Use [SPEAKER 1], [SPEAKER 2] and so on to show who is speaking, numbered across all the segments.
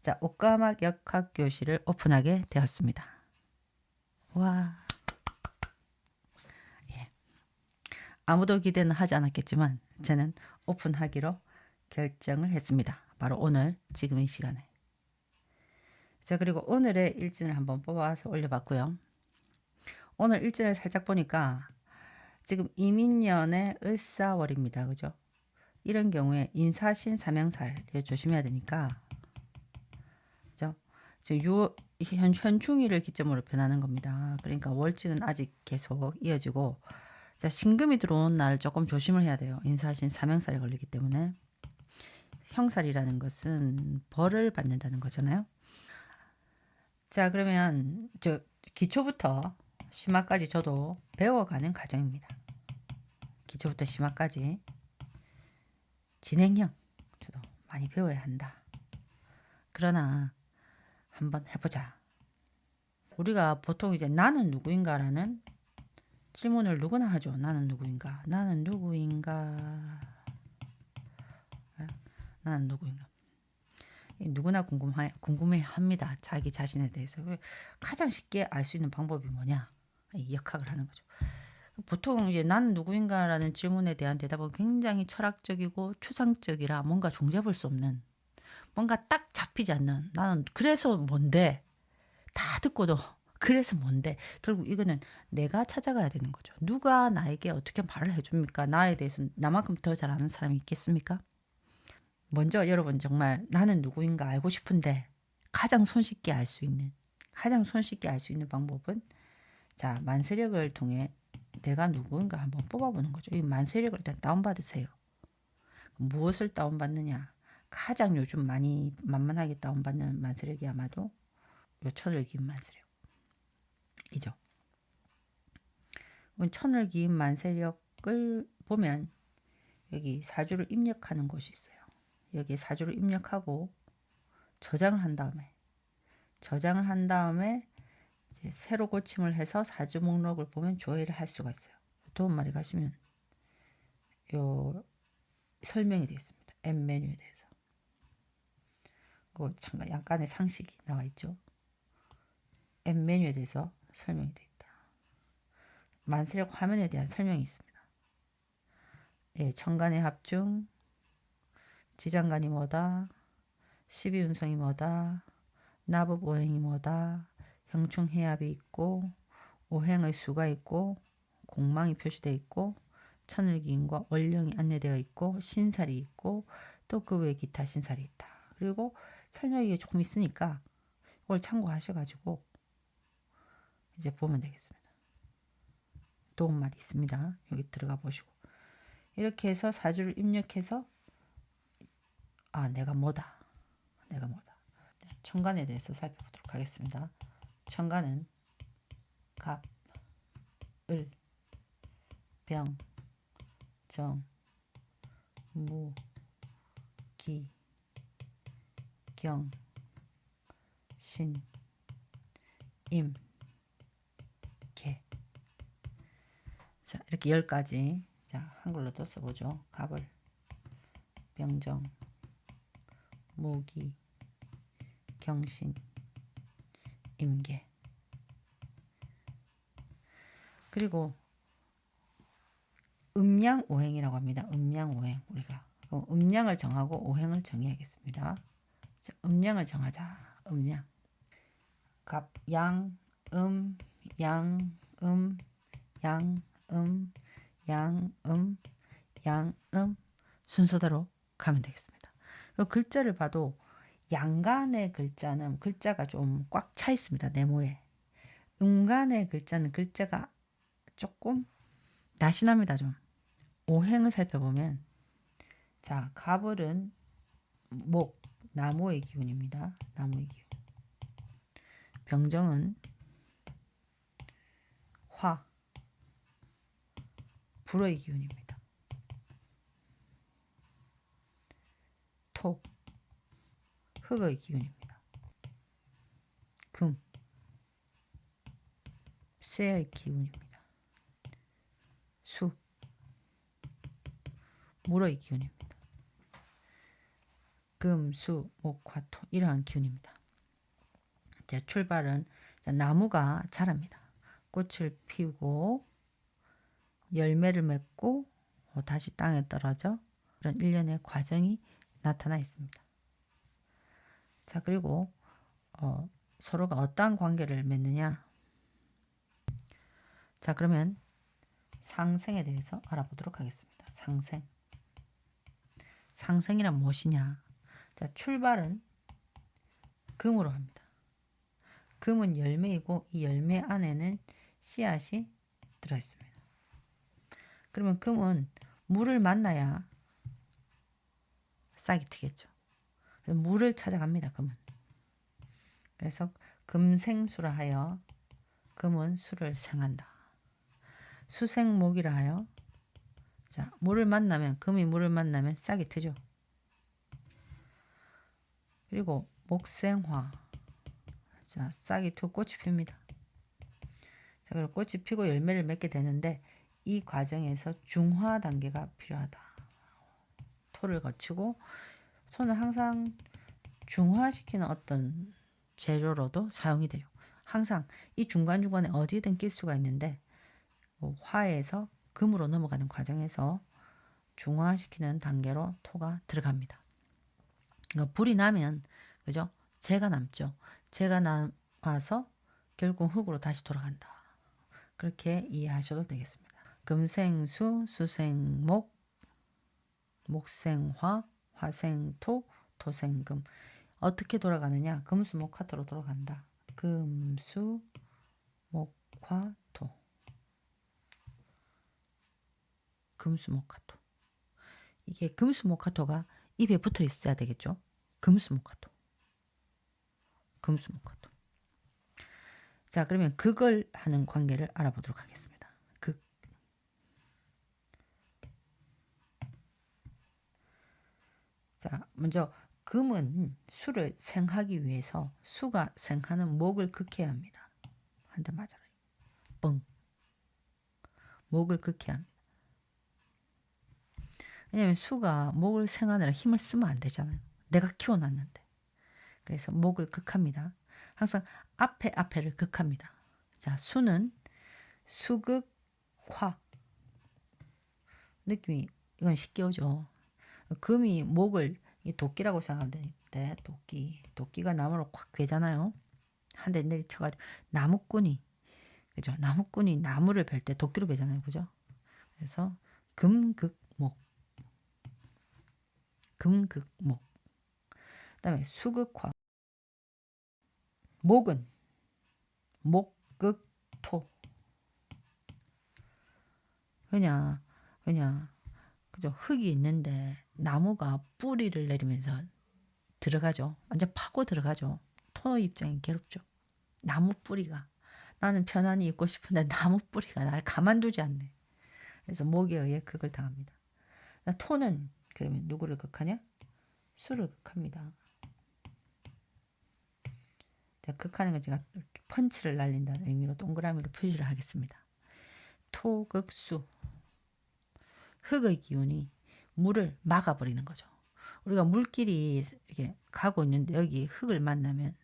[SPEAKER 1] 자, 옷가막 역학교실을 오픈하게 되었습니다. 와, 예. 아무도 기대는 하지 않았겠지만 저는 오픈하기로 결정을 했습니다. 바로 오늘 지금 이 시간에. 자, 그리고 오늘의 일진을 한번 뽑아서 올려봤고요. 오늘 일진을 살짝 보니까 지금 이민년의 을사월입니다. 그죠? 이런 경우에 인사신 삼형살 조심해야 되니까, 그죠? 지금 현충일을 기점으로 변하는 겁니다. 그러니까 월지는 아직 계속 이어지고, 자, 신금이 들어온 날 조금 조심을 해야 돼요. 인사신 삼형살이 걸리기 때문에. 형살이라는 것은 벌을 받는다는 거잖아요. 자, 그러면 저 기초부터 심화까지 저도 배워가는 과정입니다. 기초부터 심화까지 진행형 저도 많이 배워야 한다. 그러나 한번 해보자. 우리가 보통 이제 나는 누구인가라는 질문을 누구나 하죠. 나는 누구인가? 나는 누구인가? 나는 누구인가? 누구나 궁금해합니다. 자기 자신에 대해서. 가장 쉽게 알 수 있는 방법이 뭐냐? 역학을 하는 거죠. 보통 이제 나는 누구인가라는 질문에 대한 대답은 굉장히 철학적이고 추상적이라 뭔가 종잡을 수 없는, 뭔가 딱 잡히지 않는, 나는 그래서 뭔데? 다 듣고도 그래서 뭔데? 결국 이거는 내가 찾아가야 되는 거죠. 누가 나에게 어떻게 말을 해줍니까? 나에 대해서 나만큼 더 잘 아는 사람이 있겠습니까? 먼저 여러분 정말 나는 누구인가 알고 싶은데 가장 손쉽게 알 수 있는, 방법은, 자, 만세력을 통해 내가 누구인가 한번 뽑아보는 거죠. 이 만세력을 일단 다운받으세요. 무엇을 다운받느냐? 가장 요즘 많이 만만하게 다운받는 만세력이 아마도 요 천을 기인 만세력이죠. 천을 기인 만세력을 보면 여기 사주를 입력하는 곳이 있어요. 여기 사주를 입력하고 저장을 한 다음에 이제 새로 고침을 해서 사주 목록을 보면 조회를 할 수가 있어요. 도움말이 가시면 요 설명이 되어 있습니다. 앱 메뉴에 대해서. 잠깐 약간의 상식이 나와 있죠. 앱 메뉴에 대해서 설명이 되어 있다. 만세력 화면에 대한 설명이 있습니다. 예, 천간의 합중, 지장간이 뭐다, 12운성이 뭐다, 나법 오행이 뭐다, 형충해압이 있고, 오행의 수가 있고, 공망이 표시되어 있고, 천을기인과 월령이 안내되어 있고, 신살이 있고, 또 그 외에 기타 신살이 있다. 그리고 설명이 조금 있으니까 이걸 참고하셔가지고 이제 보면 되겠습니다. 도움말이 있습니다. 여기 들어가 보시고 이렇게 해서 사주를 입력해서 내가 뭐다. 천간에 대해서 살펴보도록 하겠습니다. 천간은 갑, 을, 병, 정, 무, 기, 경, 신, 임, 개. 자, 이렇게 10가지. 자, 한글로도 써보죠. 갑을, 병정, 무기, 경신, 임계. 그리고 음양오행이라고 합니다. 음양오행. 우리가 음양을 정하고 오행을 정해야겠습니다. 자, 음양을 정하자. 음양. 갑, 양, 양, 양, 양, 양, 순서대로 가면 되겠습니다. 글자를 봐도 양간의 글자는 글자가 좀 꽉 차 있습니다. 네모에. 음간의 글자는 글자가 조금 날씬합니다. 좀. 오행을 살펴보면, 자, 갑을은 목, 나무의 기운입니다. 나무의 기운. 병정은 화, 불의 기운입니다. 토, 흙의 기운입니다. 금, 쇠의 기운입니다. 수, 물의 기운입니다. 금, 수, 목, 화, 토 이러한 기운입니다. 자, 출발은 나무가 자랍니다. 꽃을 피우고 열매를 맺고 다시 땅에 떨어져 그런 일련의 과정이 나타나 있습니다. 자, 그리고 서로가 어떠한 관계를 맺느냐. 자, 그러면 상생에 대해서 알아보도록 하겠습니다. 상생. 상생이란 무엇이냐. 자, 출발은 금으로 합니다. 금은 열매이고 이 열매 안에는 씨앗이 들어있습니다. 그러면 금은 물을 만나야 싹이 트겠죠. 그래서 물을 찾아갑니다. 금은. 그래서 금생수라 하여 금은 수를 생한다. 수생목이라 하여 자, 물을 만나면 금이 물을 만나면 싹이 트죠. 그리고 목생화. 자, 싹이 트고 꽃이 핍니다. 자, 그리고 꽃이 피고 열매를 맺게 되는데 이 과정에서 중화 단계가 필요하다. 토를 거치고 토는 항상 중화시키는 어떤 재료로도 사용이 돼요. 항상 이 중간중간에 어디든 낄 수가 있는데 화에서 금으로 넘어가는 과정에서 중화시키는 단계로 토가 들어갑니다. 그러니까 불이 나면 그죠? 재가 남죠. 재가 남아서 결국 흙으로 다시 돌아간다. 그렇게 이해하셔도 되겠습니다. 금생수, 수생목, 목생화, 화생토, 토생금. 어떻게 돌아가느냐? 금수목화토로 돌아간다. 금수목화토. 금수목화토. 이게 금수목화토가 입에 붙어 있어야 되겠죠? 금수목화토. 금수목화토. 자, 그러면 극을 하는 관계를 알아보도록 하겠습니다. 극. 자, 먼저 금은 수를 생하기 위해서 수가 생하는 목을 극해야 합니다. 한 대 맞아라. 뻥. 목을 극해야 합니다. 왜냐면 수가 목을 생하느라 힘을 쓰면 안 되잖아요. 내가 키워놨는데. 그래서 목을 극합니다. 항상 앞에를 극합니다. 자, 수는 수극화. 느낌이 이건 쉽게 오죠. 금이 목을 도끼라고 생각하면 되는데 도끼가 나무로 콱 베잖아요. 한 대 내리쳐가지고 나무꾼이 그죠? 나무꾼이 나무를 벨 때 도끼로 베잖아요. 그죠? 그래서 금극목. 금극목. 그다음에 수극화. 목은 목극토. 왜냐 그죠? 흙이 있는데 나무가 뿌리를 내리면서 들어가죠. 완전 파고 들어가죠. 토 입장이 괴롭죠. 나무 뿌리가 나는 편안히 있고 싶은데 나무 뿌리가 나를 가만두지 않네. 그래서 목에 의해 극을 당합니다. 토는 그러면 누구를 극하냐? 수를 극합니다. 자, 극하는 건 제가 펀치를 날린다는 의미로 동그라미로 표시를 하겠습니다. 토극수. 흙의 기운이 물을 막아버리는 거죠. 우리가 물길이 이렇게 가고 있는데 여기 흙을 만나면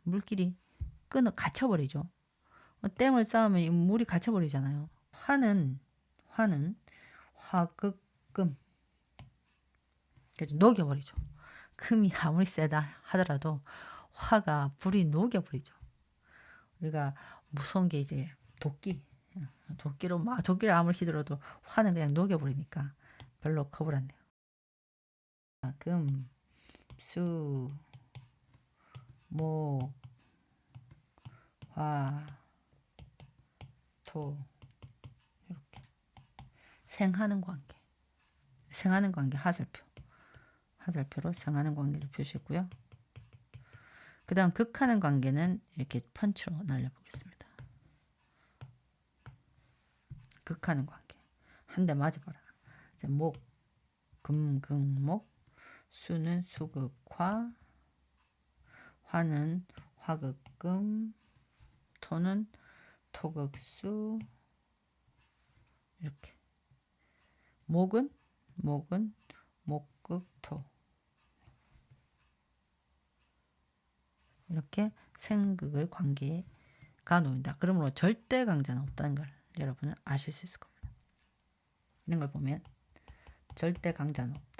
[SPEAKER 1] 물길이 갇혀버리죠. 댐을 쌓으면 물이 갇혀버리잖아요. 화는 화극금. 그래서 녹여버리죠. 금이 아무리 세다 하더라도 화가 불이 녹여버리죠. 우리가 무서운 게 이제 도끼를 아무리 휘둘러도 화는 그냥 녹여버리니까 별로 겁을 안 내요. 금, 수, 목, 화, 토 이렇게 생하는 관계 화살표로 생하는 관계를 표시했고요. 그 다음 극하는 관계는 이렇게 펀치로 날려보겠습니다. 극하는 관계 한 대 맞아봐라. 이제 목, 금극목, 수는 수극화, 화는 화극금, 토는 토극수. 이렇게 목은 목극토. 이렇게 생극의 관계가 놓인다. 그러므로 절대 강자는 없다는 걸 여러분은 아실 수 있을 겁니다. 이런 걸 보면 절대 강자는 없다.